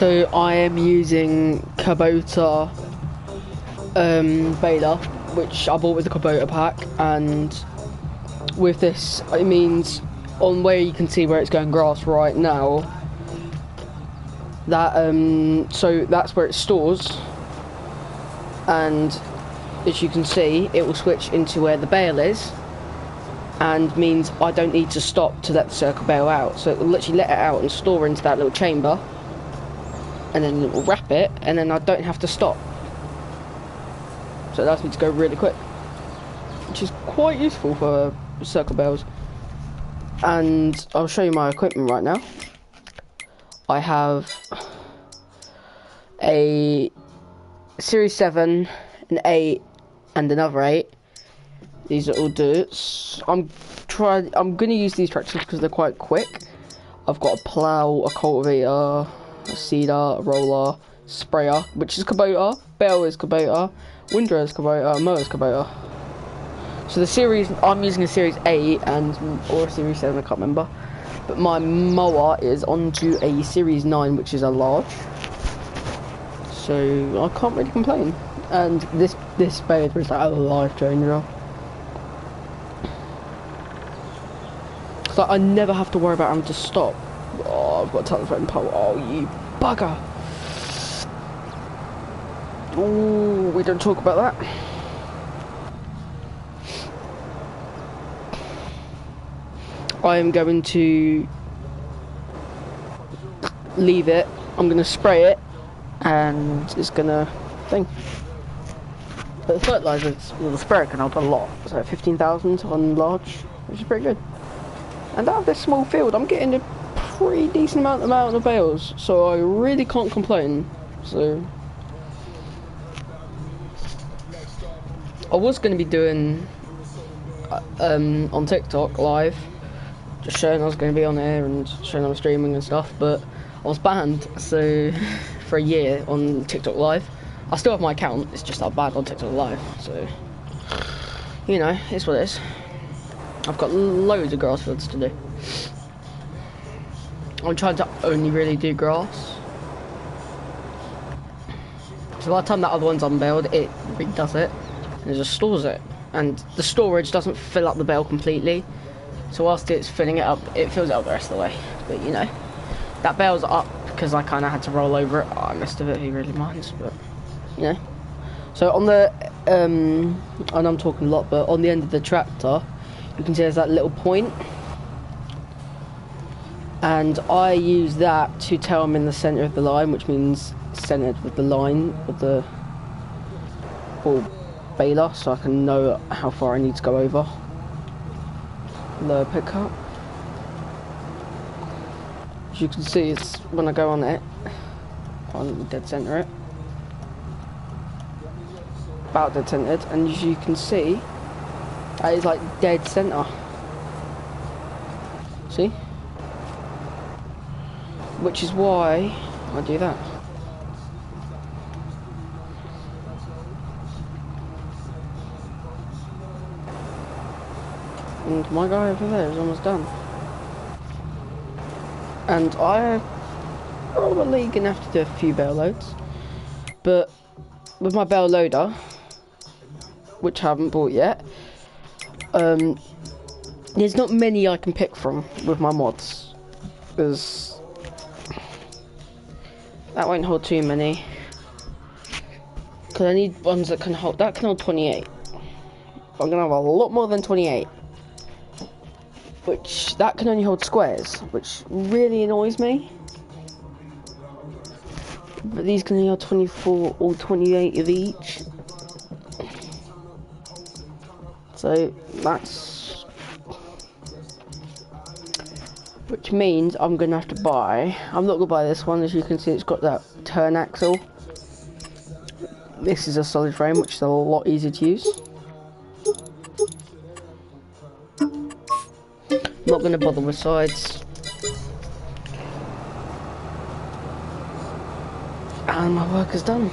So I am using Kubota baler, which I bought with the Kubota pack, and with this it means on where you can see where it's going grass right now, that so that's where it stores, and as you can see it will switch into where the bale is, and means I don't need to stop to let the circle bale out, so it will literally let it out and store into that little chamber, and then it will wrap it, and then I don't have to stop. So it allows me to go really quick, which is quite useful for circle bales. And I'll show you my equipment right now. I have a Series 7, an 8, and another 8. These are all dirts. I'm gonna use these tractors because they're quite quick. I've got a plough, a cultivator, a seeder, a roller, sprayer, which is Kubota, bale is Kubota, windrower is Kubota, mower is Kubota. So the series, I'm using a Series 8 or a Series 7, I can't remember. But my mower is onto a Series 9, which is a large. So I can't really complain. And this baler is like a life changer. So I never have to worry about having to stop. Oh, I've got a telephone pole. Oh, you bugger. Oh, we don't talk about that. I am going to leave it. I'm going to spray it, and it's going to thing. But the fertilizer, well, the sprayer can hold a lot. So 15,000 on large, which is pretty good. And out of this small field, I'm getting a pretty decent amount of bales, so I really can't complain. So I was going to be doing on TikTok live, just showing I was going to be on air and showing I was streaming and stuff, but I was banned so for a year on TikTok live. I still have my account, it's just I'm banned on TikTok live, so you know, it's what it is. I've got loads of grass fields to do. I'm trying to only really do grass. So by the time that other one's unbaled, it redoes it and it just stores it. And the storage doesn't fill up the bale completely. So whilst it's filling it up, it fills it up the rest of the way. But you know, that bale's up because I kind of had to roll over it. Oh, I missed a bit, who really minds, but you know. So on the, and I'm talking a lot, but on the end of the tractor, you can see there's that little point, and I use that to tell I'm in the centre of the line, which means centred with the line of the baler, so I can know how far I need to go over the pickup. As you can see, it's when I go on it, I'll dead centre it, about dead centred, and as you can see, that is like dead centre. See? Which is why I do that. And my guy over there is almost done. And I probably gonna have to do a few bale loads. But with my bale loader, which I haven't bought yet, there's not many I can pick from with my mods, because that won't hold too many, because I need ones that can hold 28. I'm gonna have a lot more than 28, which that can only hold squares, which really annoys me. But these can only hold 24 or 28 of each. So that's, which means I'm gonna have to buy, I'm not gonna buy this one. As you can see, it's got that turn axle. This is a solid frame, which is a lot easier to use. I'm not gonna bother with sides. And my work is done.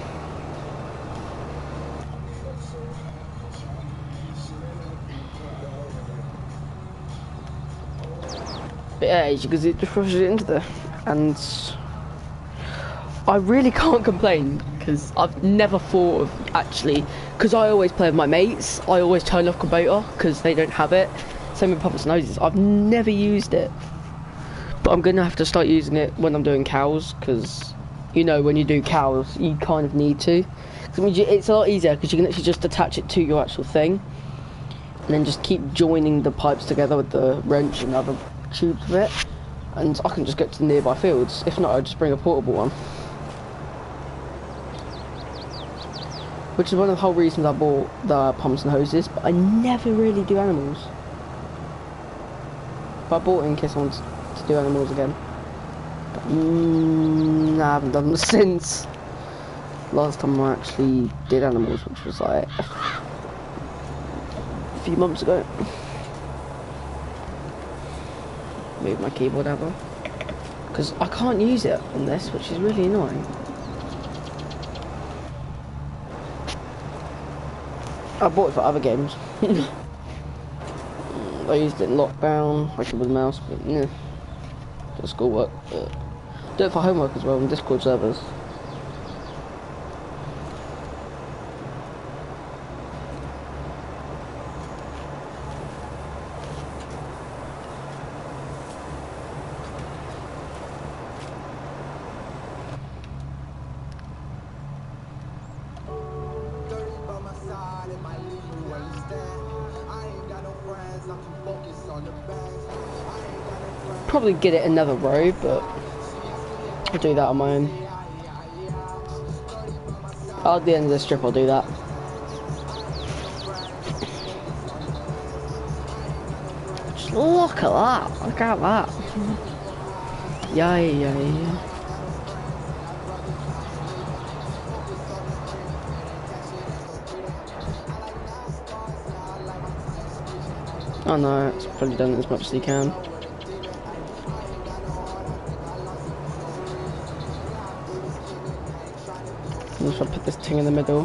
But yeah, as you can see, it just pushes it into there. And I really can't complain because I've never thought of actually, because I always play with my mates, I always turn off computer because they don't have it. Same with puppets and noses. I've never used it, but I'm gonna have to start using it when I'm doing cows, because you know when you do cows you kind of need to. I mean, it's a lot easier because you can actually just attach it to your actual thing and then just keep joining the pipes together with the wrench and other tubes of it, and I can just get to the nearby fields. If not, I'll just bring a portable one. Which is one of the whole reasons I bought the pumps and hoses, but I never really do animals. But I bought it in case I wanted to do animals again. But, nah, I haven't done them since. Last time I actually did animals, which was like a few months ago. Move my keyboard over. Because I can't use it on this, which is really annoying. I bought it for other games. I used it in lockdown, like with a mouse, but yeah, for schoolwork. Do it for homework as well on Discord servers. Probably get it another row, but I'll do that on my own. At the end of the strip, I'll do that. Just look at that! Look at that! Yay! Oh no, it's probably done as much as you can. If I put this thing in the middle.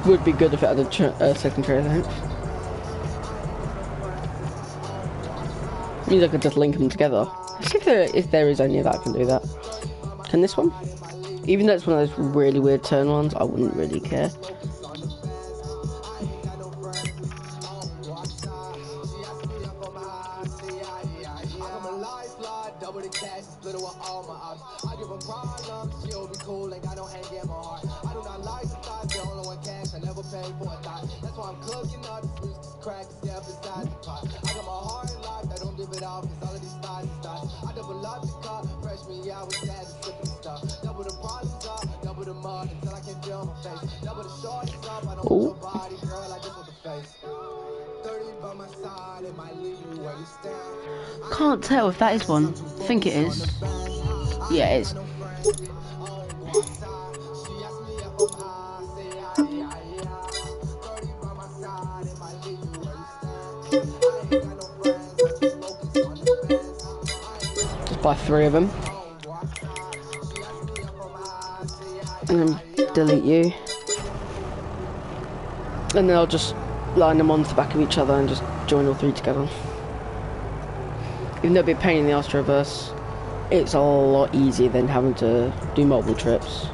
Would be good if it had a second tray length. Means I could just link them together. Let's see if there is any that I can do that. Can this one? Even though it's one of those really weird turn ones, I wouldn't really care. Oh. Can't tell if that is one. I think it is. Yeah, it is. Just buy 3 of them. And then delete you. And then I'll just line them onto the back of each other and just join all 3 together. Even though it'd be a pain in the ass to reverse, it's a lot easier than having to do multiple trips.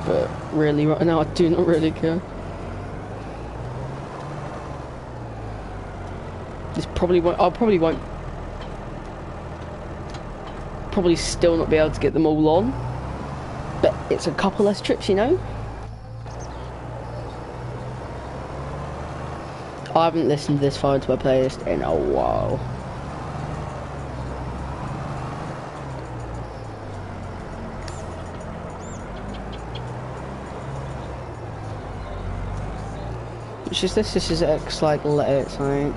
But really, right now, I do not really care. This probably won't. I probably won't. Probably still not be able to get them all on. But it's a couple less trips, you know. I haven't listened this far into my playlist in a while. Which is this? This is X, like, let it, something.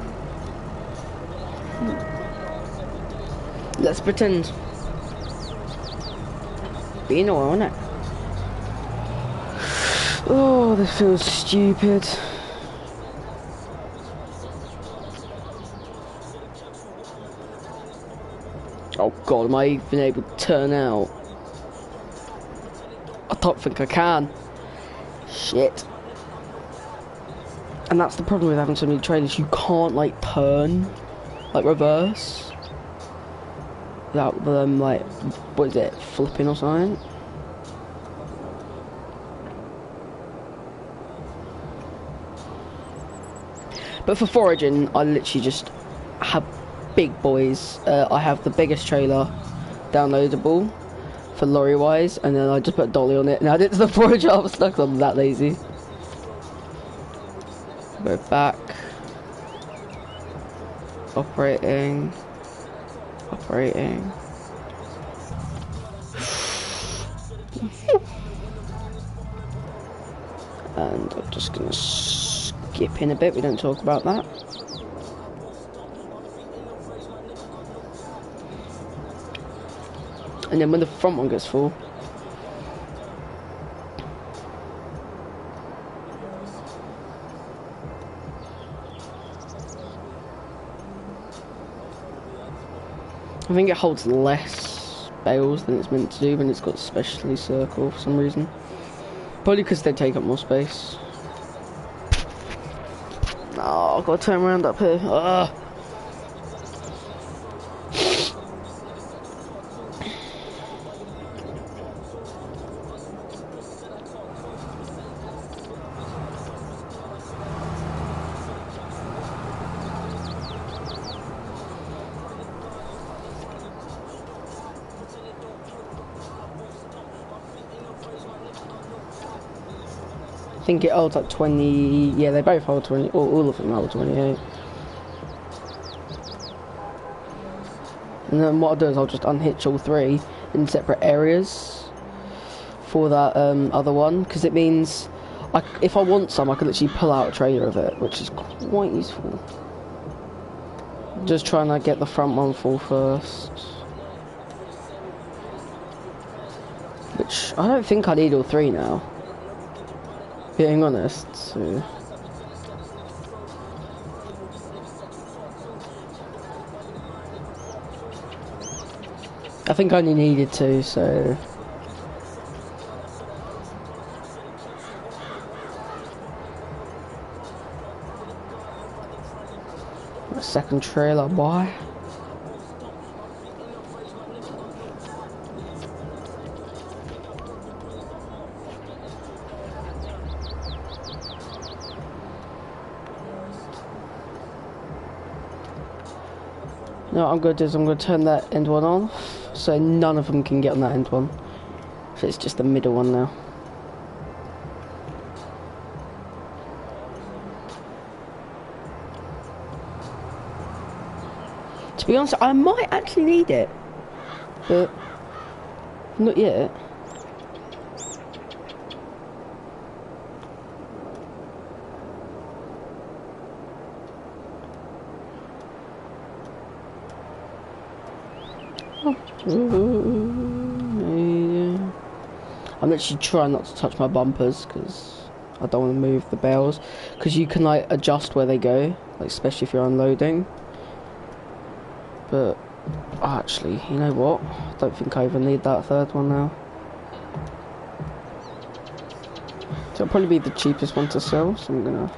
Let's pretend. But you know what, innit? Oh, this feels stupid. Oh god, am I even able to turn out? I don't think I can. Shit. And that's the problem with having so many trailers. You can't like turn, like reverse, without them like, what is it, flipping or something. But for foraging, I literally just have big boys. I have the biggest trailer downloadable for lorry wise, and then I just put a dolly on it and add it to the forage harvester because I'm that lazy. Go back. Operating. Operating. And I'm just gonna skip in a bit, we don't talk about that. And then when the front one gets full, I think it holds less bales than it's meant to do when it's got specially circle for some reason. Probably because they take up more space. Oh, I've got to turn around up here. Ugh. I think it holds like 20, yeah, they both hold 20, all of them hold 28. And then what I'll do is I'll just unhitch all three in separate areas for that other one, because it means if I want some, I can literally pull out a trailer of it, which is quite useful. Just trying to get the front one full first. Which, I don't think I need all three now. Being honest, so... I think I only needed two, so... A second trailer, boy. No, what I'm going to do is I'm going to turn that end one off, so none of them can get on that end one. So it's just the middle one now. To be honest, I might actually need it, but not yet. I'm literally trying not to touch my bumpers because I don't want to move the bales, because you can like adjust where they go, like especially if you're unloading. But actually, you know what? I don't think I even need that third one now. So it'll probably be the cheapest one to sell, so I'm gonna...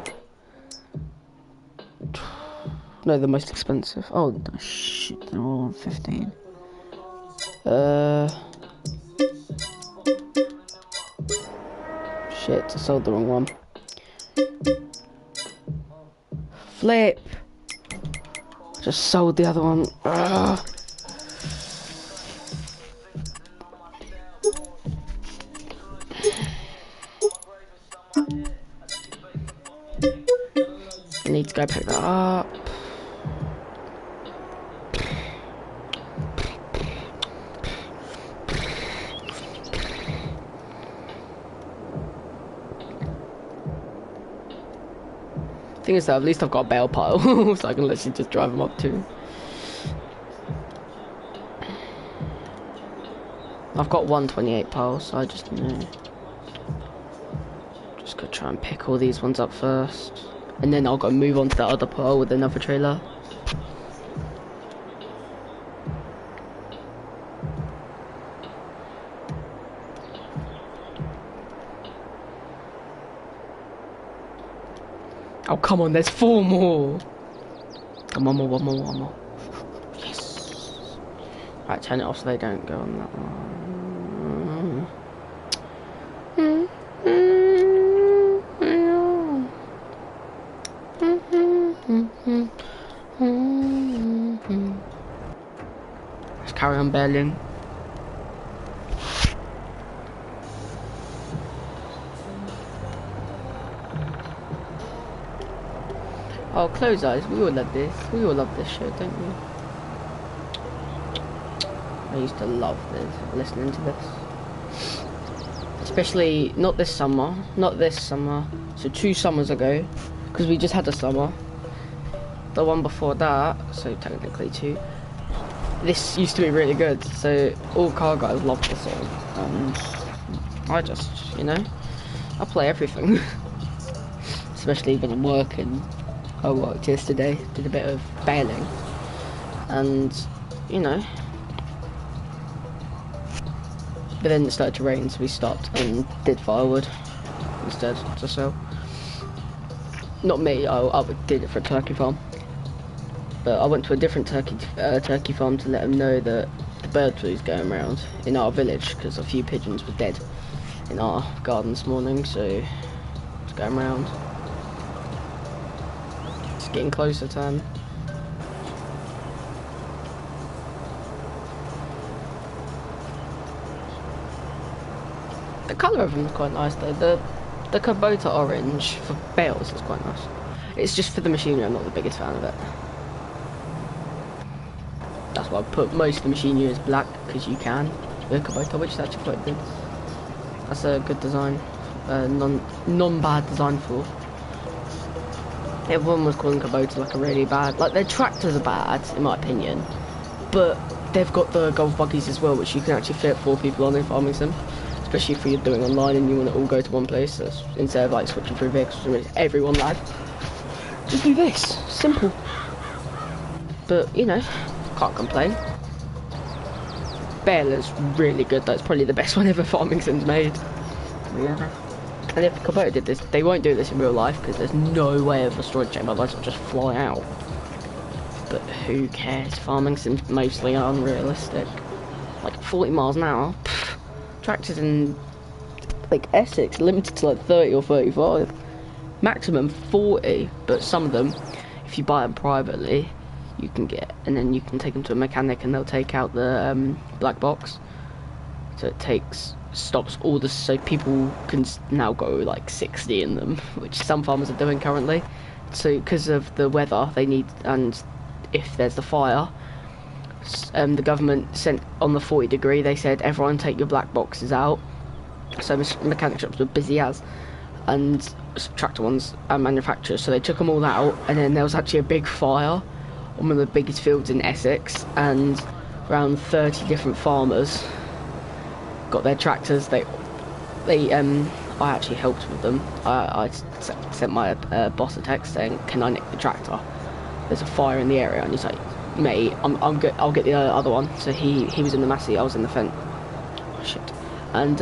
No, the most expensive. Oh shit, they're all on 15. Shit, I sold the wrong one. Flip! Just sold the other one. Ugh. I need to go pick that up. Thing is though, at least I've got a bale pile, so I can literally just drive them up too. I've got 128 piles, so I just gotta try and pick all these ones up first, and then I'll go move on to that other pile with another trailer. Oh, come on, there's 4 more. Come on, one more. Yes. Right, turn it off so they don't go on that one. Let's carry on bailing. Oh, close eyes. We all love this. We all love this show, don't we? I used to love this, listening to this. Especially, not this summer. So 2 summers ago. Because we just had a summer. The one before that, so technically 2. This used to be really good. So all car guys loved the song. And I just, you know, I play everything. Especially when I'm working. I worked yesterday, did a bit of bailing, and you know, but then it started to rain, so we stopped and did firewood instead to sell. Not me, I did it for a turkey farm, but I went to a different turkey farm to let them know that the bird flu is going around in our village because a few pigeons were dead in our garden this morning, so it's going around. Getting closer to him. The colour of them is quite nice though. The Kubota orange for bales is quite nice. It's just for the machinery, I'm not the biggest fan of it. That's why I put most of the machinery as black, because you can. The Kubota, which is actually quite good. That's a good design. Non-bad design for. Everyone was calling Kubota like a really bad, like their tractors are bad in my opinion, but they've got the golf buggies as well, which you can actually fit 4 people on in farming sim, especially if you're doing online and you want to all go to one place. So instead of like switching through vehicles with everyone, lad, just do this, simple. But you know, can't complain. Baler's really good though, it's probably the best one ever farming sim's made. Yeah. And if Kubota did this, they won't do this in real life because there's no way of a storage chamber, otherwise it'll just fly out. But who cares? Farming sims mostly unrealistic. Like 40 miles an hour. Pff, tractors in like Essex limited to like 30 or 35. Maximum 40, but some of them, if you buy them privately, you can get, and then you can take them to a mechanic and they'll take out the black box. So it stops all the, so people can now go like 60 in them, which some farmers are doing currently. So because of the weather they need, and if there's the fire, the government sent on the 40 degree, they said everyone take your black boxes out. So mechanic shops were busy as, and tractor ones and manufacturers, so they took them all out, and then there was actually a big fire on one of the biggest fields in Essex, and around 30 different farmers got their tractors. I actually helped with them. I sent my boss a text saying, "Can I nick the tractor? There's a fire in the area." And he's like, "Mate, I'm good. I'll get the other one." So he was in the Massey, I was in the Fent. Oh, shit. And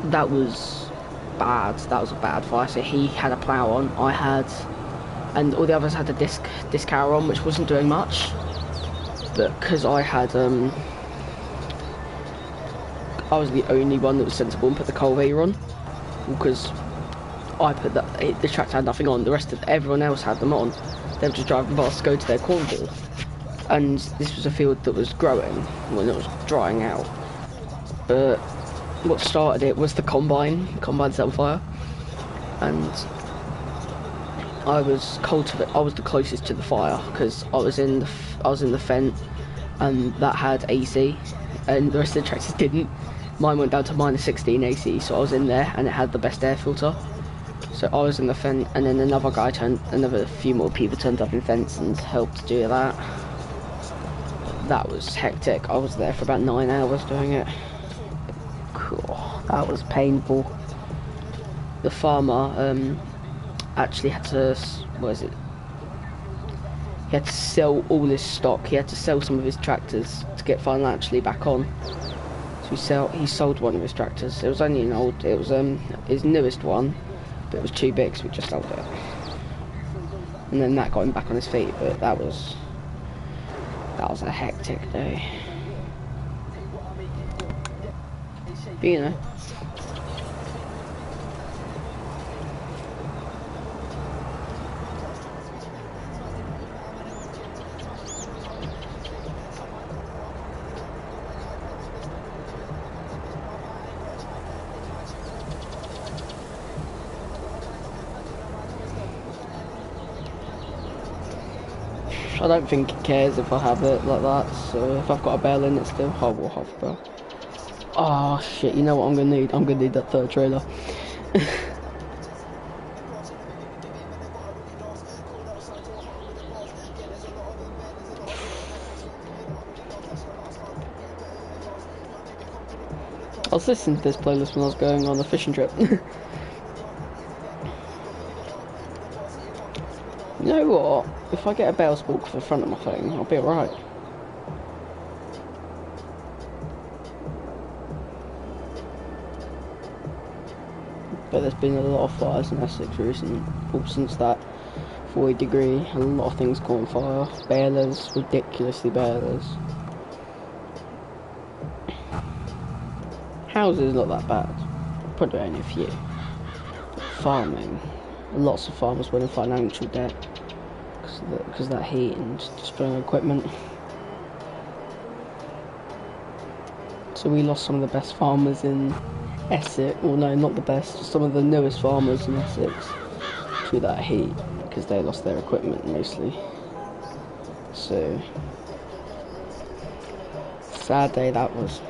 that was bad. That was a bad fire. So he had a plough on. I had, and all the others had the disc carrier on, which wasn't doing much. But because I had I was the only one that was sensible and put the cultivator on, because I put the tractor had nothing on. The rest of everyone else had them on. They were just driving past to go to their cornfield, and this was a field that was growing when it was drying out. But what started it was the combine. The combine set on fire, and I was the closest to the fire because I was in the Fent, and that had AC, and the rest of the tractors didn't. Mine went down to -16 AC, so I was in there, and it had the best air filter. So I was in the Fent, and then another few more people turned up in Fents and helped do that. That was hectic. I was there for about 9 hours doing it. Cool. That was painful. The farmer actually had to, he had to sell all his stock. He had to sell some of his tractors to get financially back on. So he sold one of his tractors. It was only his newest one, but it was too big, so we just sold it. and then that got him back on his feet. But that was a hectic day. But, you know. I don't think it cares if I have it like that, so if I've got a bell in it still, I will have a bell. Oh shit, you know what I'm gonna need? I'm gonna need that third trailer. I was listening to this playlist when I was going on a fishing trip. You know what? If I get a bell spool for the front of my thing, I'll be alright. But there's been a lot of fires in Essex recently. Since that 40°, a lot of things caught on fire. Balers, ridiculously balers. Houses not that bad, probably only a few. But farming, lots of farmers went in financial debt because of that heat and destroying equipment. So we lost some of the best farmers in Essex. Well, no, not the best. Some of the newest farmers in Essex through that heat because they lost their equipment mostly. So sad day that was.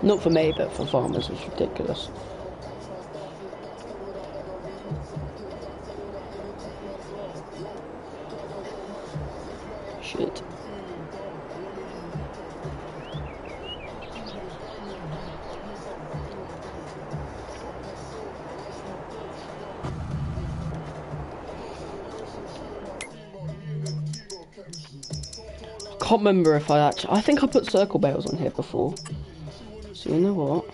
Not for me, but for farmers, it's ridiculous. Shit. Can't remember if I think I put circle bells on here before. So you know what?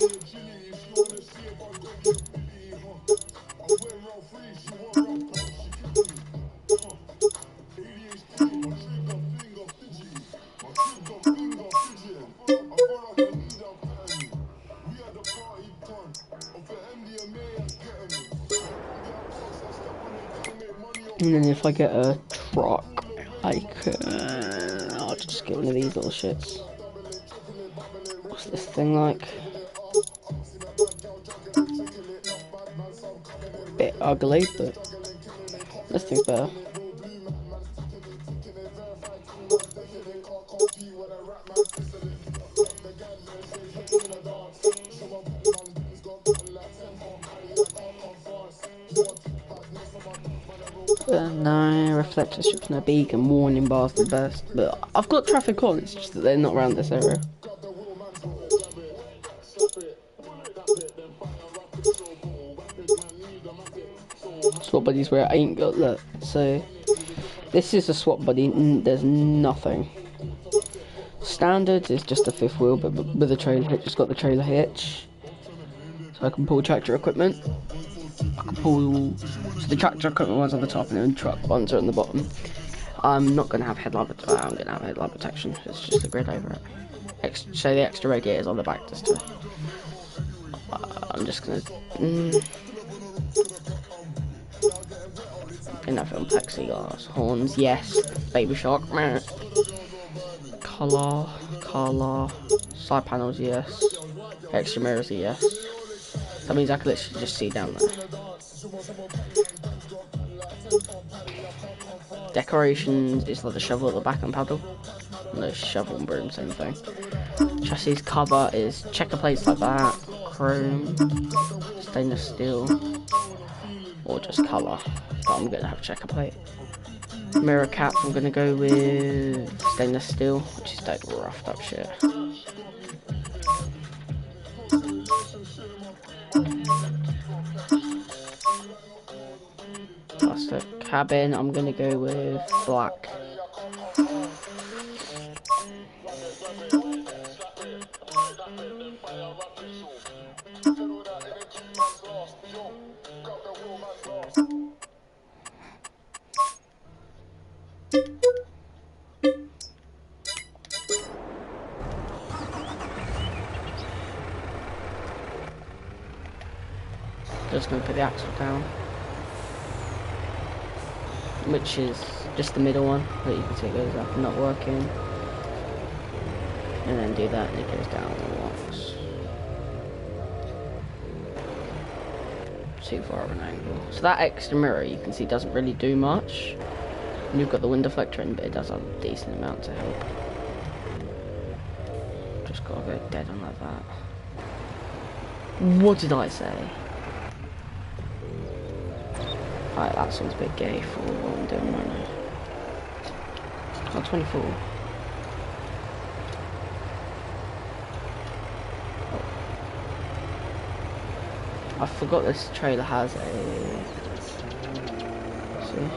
And then if I get a truck, I'll just get one of these little shits. What's this thing like? Bit ugly, but this thing's better. No, reflector strips, no beacon, warning bars the best. But I've got traffic on, it's just that they're not around this area. Swap buddies where I ain't got that. So this is a swap buddy, there's nothing. Standard is just a fifth wheel, but with a trailer hitch. It's got the trailer hitch, so I can pull tractor equipment. I can pull, so the tractor equipment one's on the top and then truck ones are on the bottom. I'm not gonna have headlight, I'm gonna have headlight protection. It's just a grid over it. So the extra radiators on the back just to. I'm just gonna. Enough on plexiglass. Horns, yes. Baby shark, Colour. Side panels, yes. Extra mirrors, yes. That means I can literally just see down there. Decorations is like the shovel at the back and paddle. No, shovel and broom, same thing. Chassis cover is checker plates like that. Chrome. Stainless steel. Or just colour. But I'm gonna have checker plate. Mirror caps, I'm gonna go with stainless steel, which is dead roughed up shit. Plastic cabin, I'm gonna go with black. Just going to put the axle down, which is just the middle one, that you can see it goes up and not working, and then do that and it goes down once. Too far of an angle. So that extra mirror you can see doesn't really do much. And you've got the wind deflector in, but it does have a decent amount to help. Just gotta go dead on like that. What did I say? Alright, that sounds a bit gay for what I'm doing right now. It's not 24. I forgot this trailer has a... Let's see.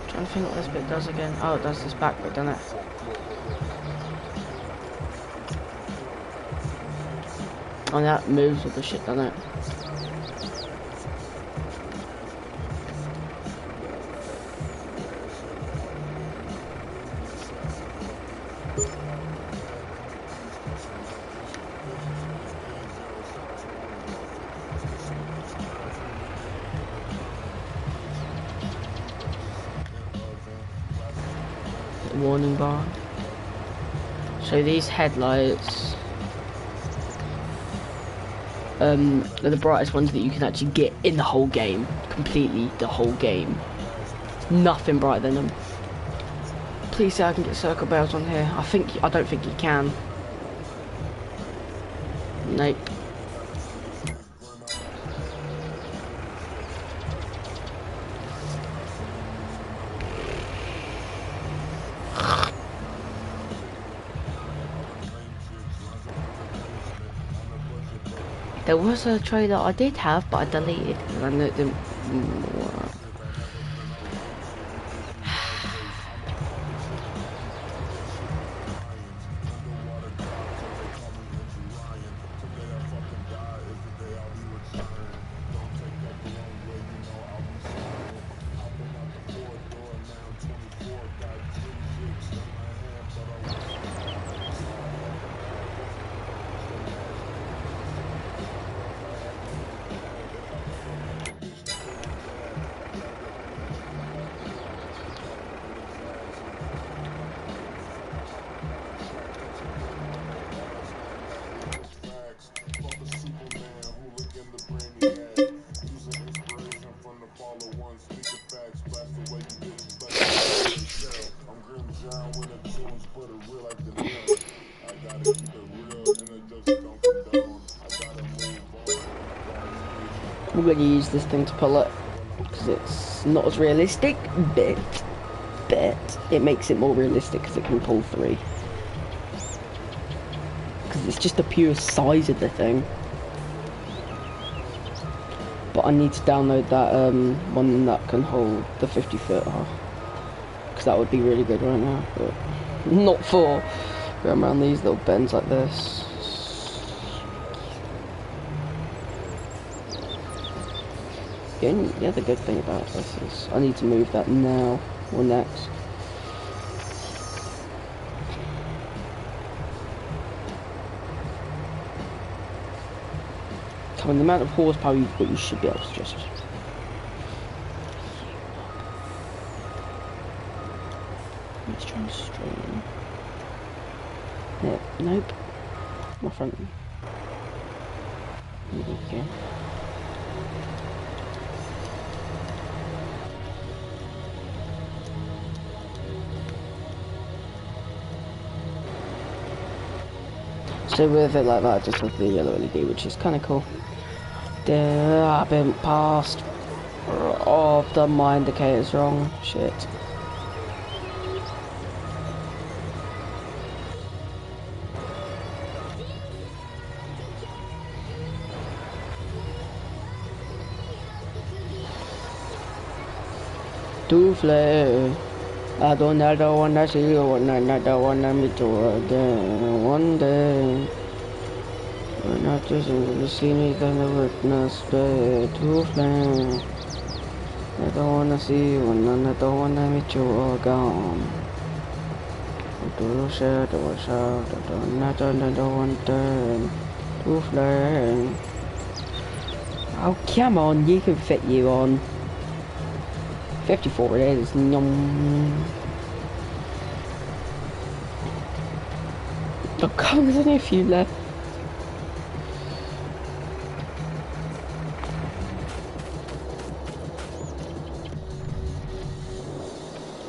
Trying to think what this bit does again. Oh, it does this back bit, doesn't it? And that moves with the shit, doesn't it? The warning bar. So these headlights are the brightest ones that you can actually get in the whole game. Completely the whole game. Nothing brighter than them. Please say I can get circle bells on here. I don't think you can. Nope. There was a trailer I did have, but I deleted because I knew it didn't work. I'm going to use this thing to pull it because it's not as realistic, but it makes it more realistic because it can pull 3. Because it's just the pure size of the thing. But I need to download that one that can hold the 50 foot, because that would be really good right now. But not for going around these little bends like this. The other good thing about this is I need to move that now or next. I mean, the amount of horsepower you've got, you should be able to just... Let's try and straighten. Yeah, nope. My front. There we go. So with it like that, just with the yellow LED, which is kind of cool. I've been passed. Oh, I've done my indicators wrong. Shit. To fly. I don't wanna see you, and I don't wanna meet you again one day. We're not just to see me, then the witness to flame. I don't wanna see you, and I don't wanna meet you all gone. Do share, do shout, I don't want to flame. Oh, come on, you can fit you on. 54 it is. Nom. Oh, come on, there's only a few left.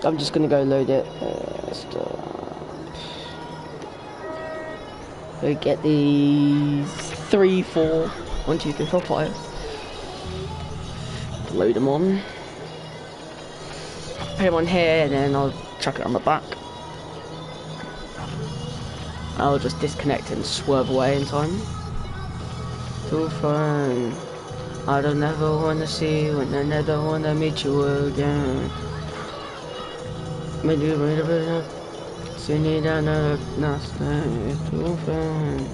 I'm just gonna go load it. We get these 3, 4, 1, 2, 3, 4, 5. Load them on. Put them on here, and then I'll chuck it on the back. I'll just disconnect and swerve away in time. Too fun. I don't never wanna see you, and I never wanna meet you again. Singing down the nothing too fun.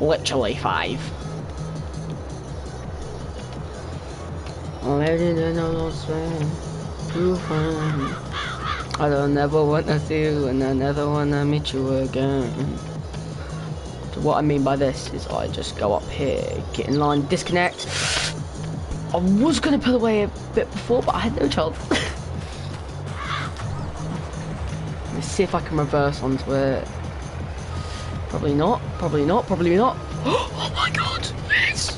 Literally 5. Already know too fun. I don't never wanna see you, and I never wanna meet you again. So what I mean by this is I just go up here, get in line, disconnect. I was gonna pull away a bit before, but I had no chance. Let's see if I can reverse onto it. Probably not, probably not, probably not. Oh my god, yes!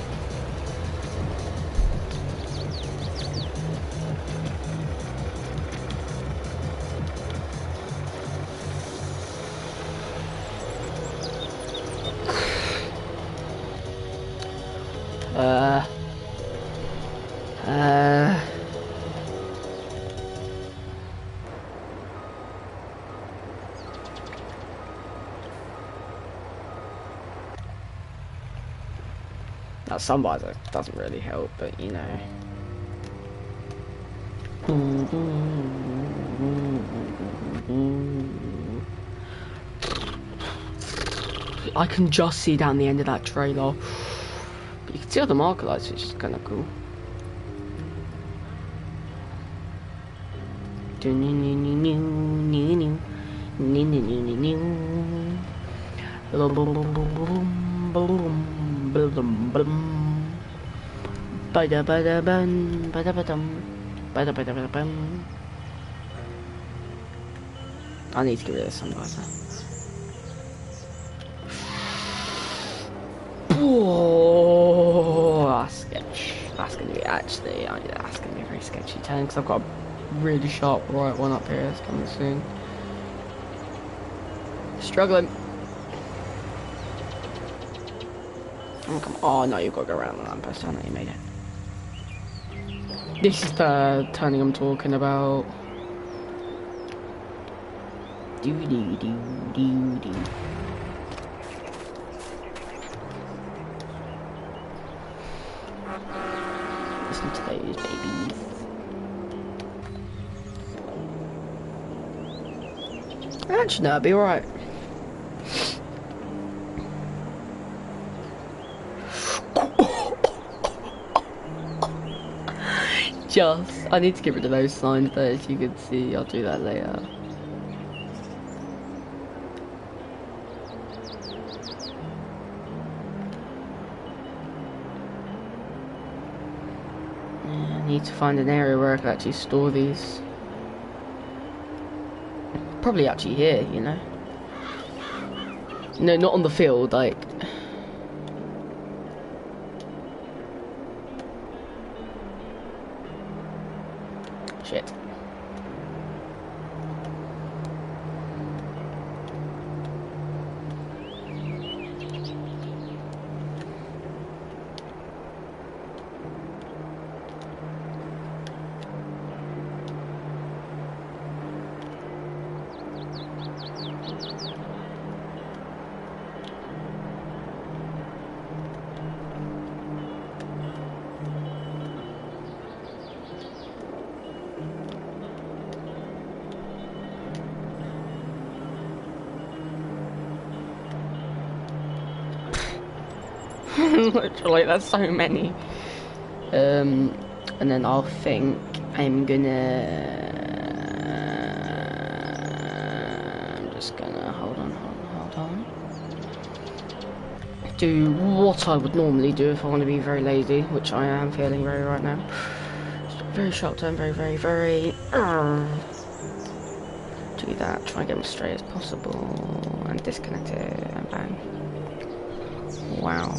Now sometimes it doesn't really help, but you know. I can just see down the end of that trailer. But you can see all the marker lights, which is kind of cool. I need to get rid of this sunglasses. Oh, that's sketch. That's gonna be actually, that's gonna be a very sketchy turn because I've got a really sharp right one up here. It's coming soon. Struggling. Oh, come on. Oh no, you've got to go around the lamppost. I know you made it. This is the turning I'm talking about. Do do do do do. Listen to those babies. Actually, no, it'll be alright. I need to get rid of those signs there, as you can see. I'll do that later. I need to find an area where I can actually store these. Probably actually here, you know. No, not on the field, like. Shit. Literally, that's so many. And then I'll think I'm just gonna hold on. Do what I would normally do if I want to be very lazy, which I am feeling very right now. Very short term, very. Do that, try and get them as straight as possible, and disconnect it, and bang. Wow.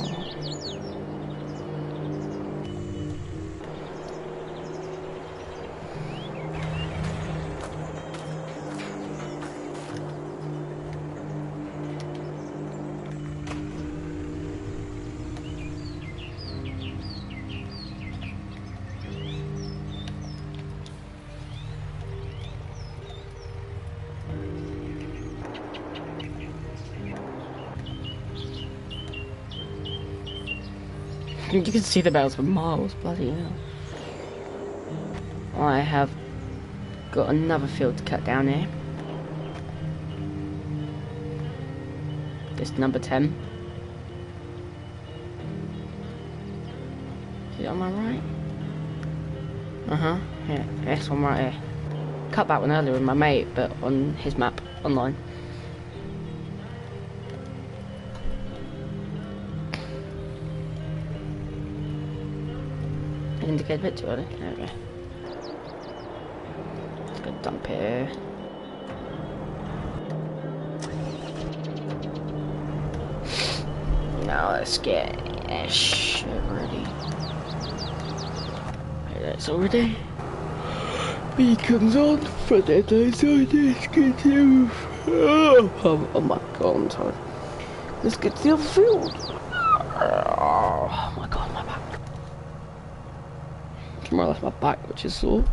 You can see the bells for miles, bloody hell. I have got another field to cut down here. This number 10. Is it on my right? Yeah, this one right here. Cut that one earlier with my mate, but on his map, online. Indicate a bit too early. There we go. Let's go dump here. Now let's get this shit ready. That's already. Beacons on for the days on this continue. Oh my god, I'm tired. Let's get to the other field. Oh my god, my back. I realised my back, which is sore.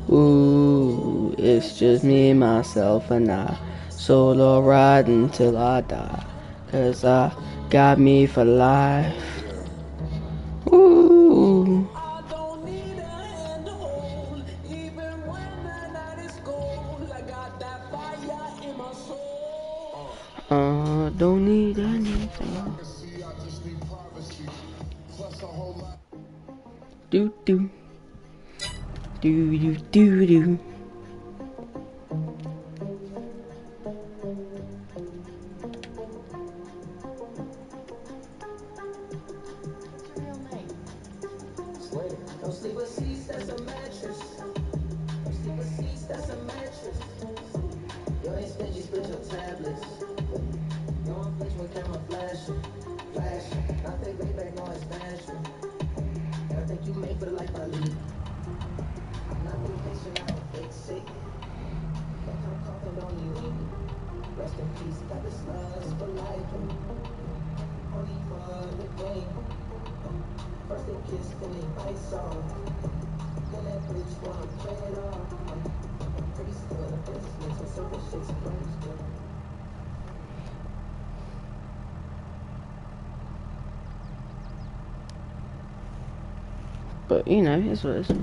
Ooh, it's just me, myself, and I. Solo riding until I die. 'Cause I got me for life. Ooh. Don't need anything. Do. Don't sleep with seats, that's a mattress. Don't sleep with seats, that's a mattress. You ain't spent, you split your tablets. You don't flinch when camera flashing. I think way back, no expansion. And I think you made for the life I lead. I'm not the patient, I don't fake sick. Don't come coughing on you. Rest in peace, got the slugs for life. Only for the game. First they kiss, then they bite off. Then that bitch wanna play it off. I'm pretty still the business, so certain shit's closed up. But you know, it's what it is.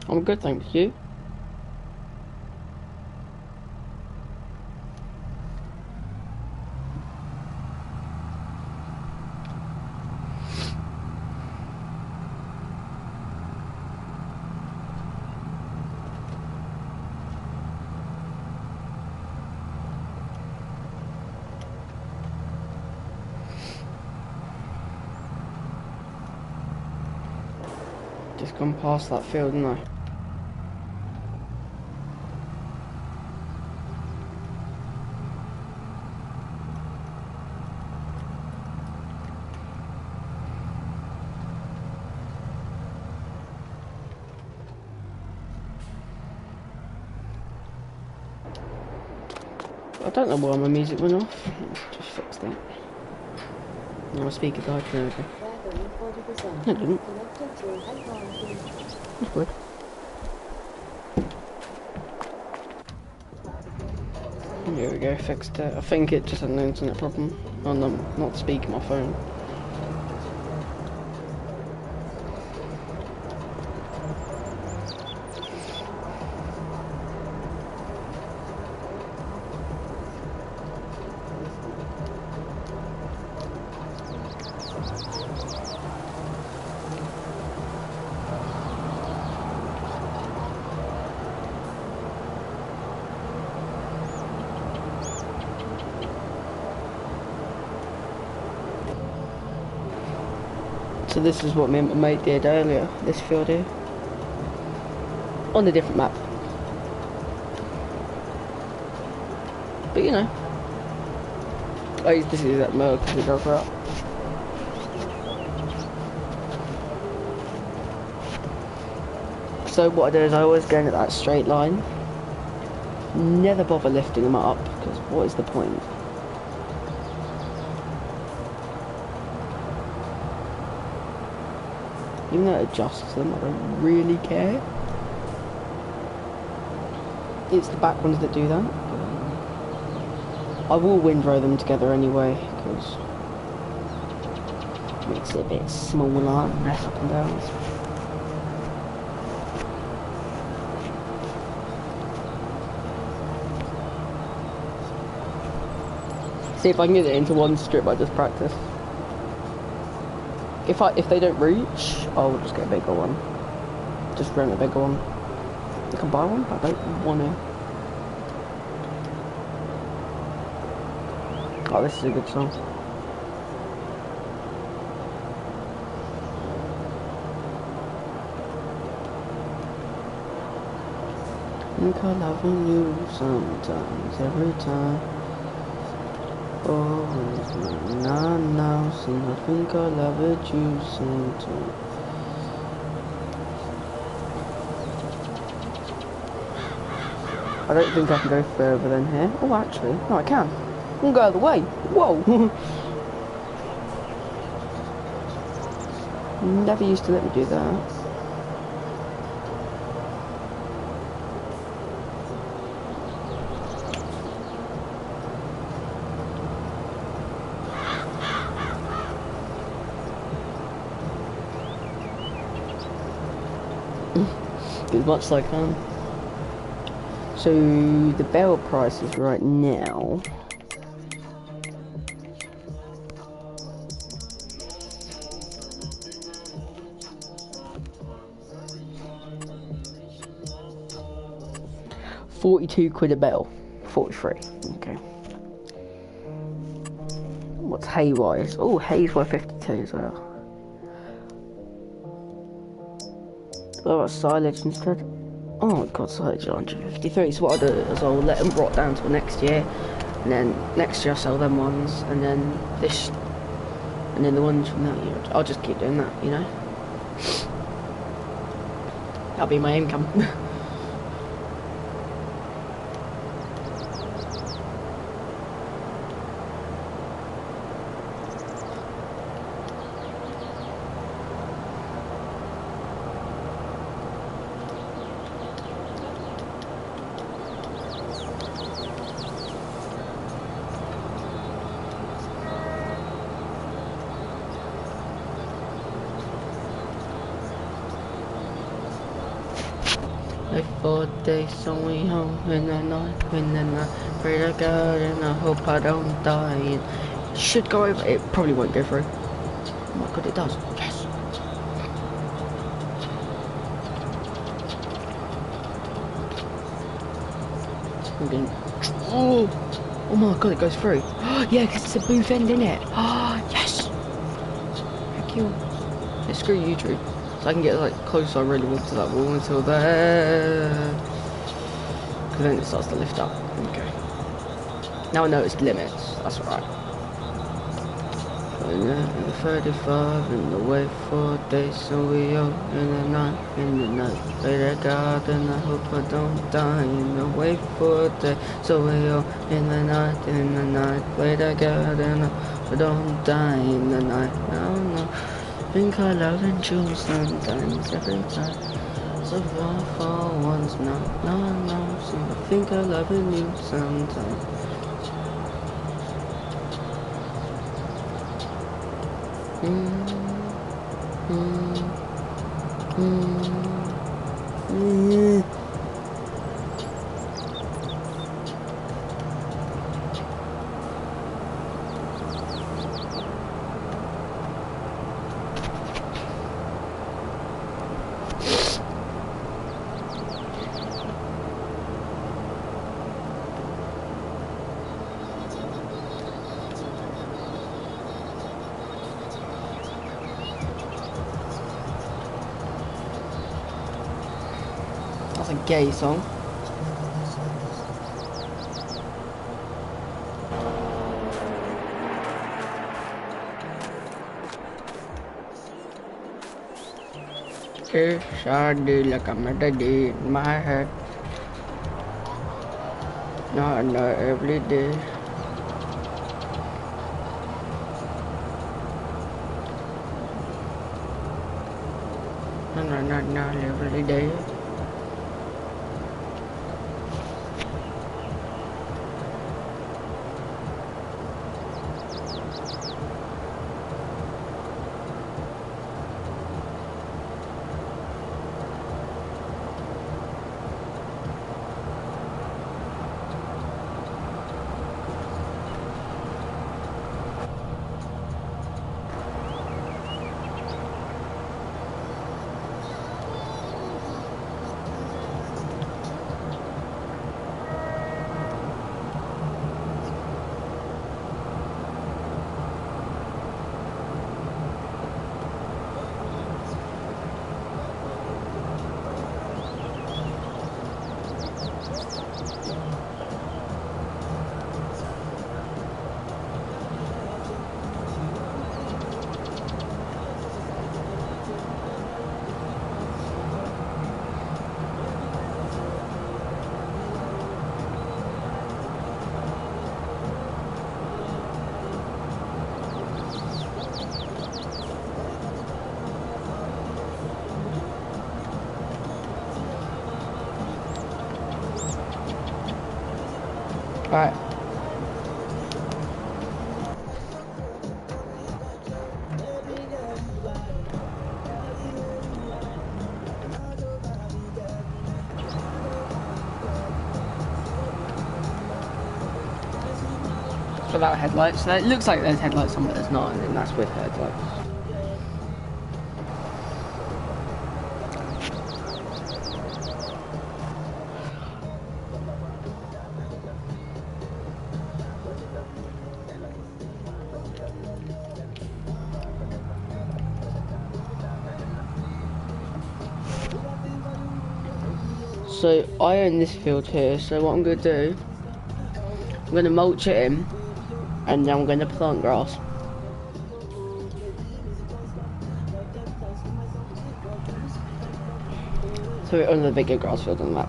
I'm good, thank you. Just gone past that field, didn't I? I don't know why my music went off. Just fixed that. My speaker died. There we go. No, it didn't. That's weird. There we go, fixed it. I think it just had an internet problem. Oh no, not speaking my phone. So this is what me and my mate did earlier, this field here. On a different map. But you know. I used to see that mode because it does that. So what I do is I always go into that straight line. Never bother lifting them up, because what is the point? Even though it adjusts them, I don't really care. It's the back ones that do that. I will windrow them together anyway, because it makes it a bit smaller and less up and downs. See if I can get it into one strip. I just practice. If they don't reach, I'll just get a bigger one. Just rent a bigger one. I can buy one, but I don't want to. Oh, this is a good song. Think I'm loving you sometimes, every time. Oh, not now, see, I think I love it, you sing too. I don't think I can go further than here. Oh, actually, no, I can. I can go out of the way. Whoa! Never used to let me do that. As much as I can. So the bell prices right now. £42 a bell. 43. Okay. What's hay wise? Oh, hay's worth 52 as well. What about silage instead? Oh my god, silage 153. So what I'll do is I'll let them rot down till next year, and then next year I'll sell them ones, and then this, and then the ones from that year. I'll just keep doing that, you know. That'll be my income. Like 4 days only home in the night, pray to God and I hope I don't die. It should go over, it probably won't go through. Oh my god, it does, yes! I'm getting, oh my god, it goes through. Yeah, because it's a booth end, in it. Yes! Thank you. Yeah, screw you, Drew. So I can get like close I really want to that wall until there. Because then it starts to lift up. Okay. Now I know its limits. That's alright. And then 35 in the way for days, so we out in the night, Pray to God, and I hope I don't die in the way for day, so we out in the night, Pray to God, and I hope I don't die in the night. No, no. Think I love you sometimes, every time. So far for once, no, no, no. So I think I love you sometimes. Mm, mm, mm, mm. That's a gay song. It's a day like a melody in my head. Not every day. Not every day. Right. Without headlights. So it looks like there's headlights on, but there's not, and then that's with headlights. So I own this field here, so what I'm going to do, I'm going to mulch it in, and then I'm going to plant grass. So we're on the bigger grass field on that.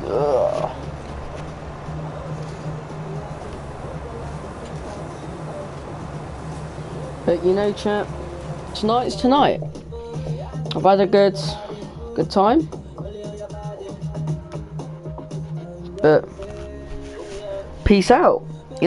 Ugh. But you know, chat, tonight's tonight. I've had a good time. But Peace out.